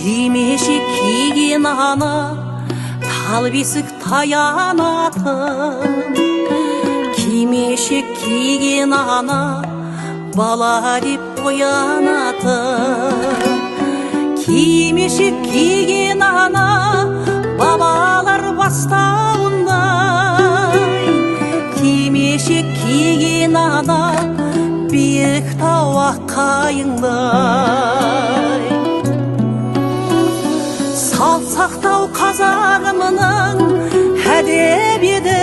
кимешек киген ана тал бесік таянатын, кимешек киген ана бала деп оянатын. Кимешек киген ана бабалар бастауындай, кимешек киген ана биік тау аққайыңдай. Салт сақтау қазағымның әдебиеті,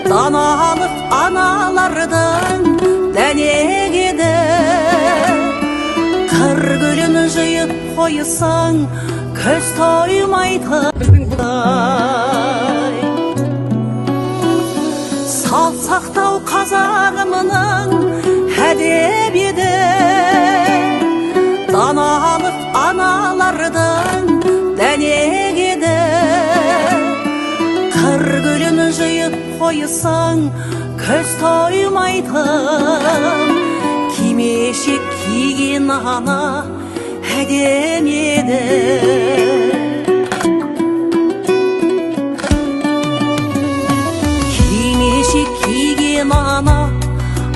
даналық аналардың дәнегеді. Қыр гүлін жиып қойсаң көз тоймайды. Салт сақтау қазағымның әдебиеті, даналық аналардың дәнегеді. Қыр гүлін жиып қойсаң көз тоймайды. Кимешек киген ана әдемі еді. Кимешек киген ана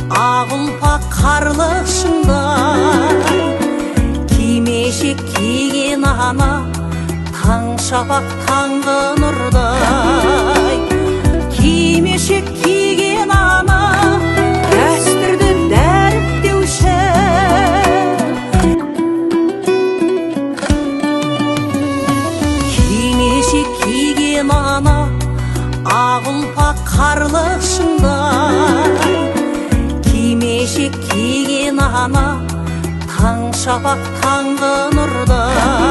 ақ ұлпа қарлықшындай, кимешек киген ана таң шапақ таңғы нұрдай. Кимешек киген ана дәстүрді дәріптеуші, кимешек киген ана ақ ұлпа қарлықшындай, кимешек киген ана таң шапақ таңғы нұрдай.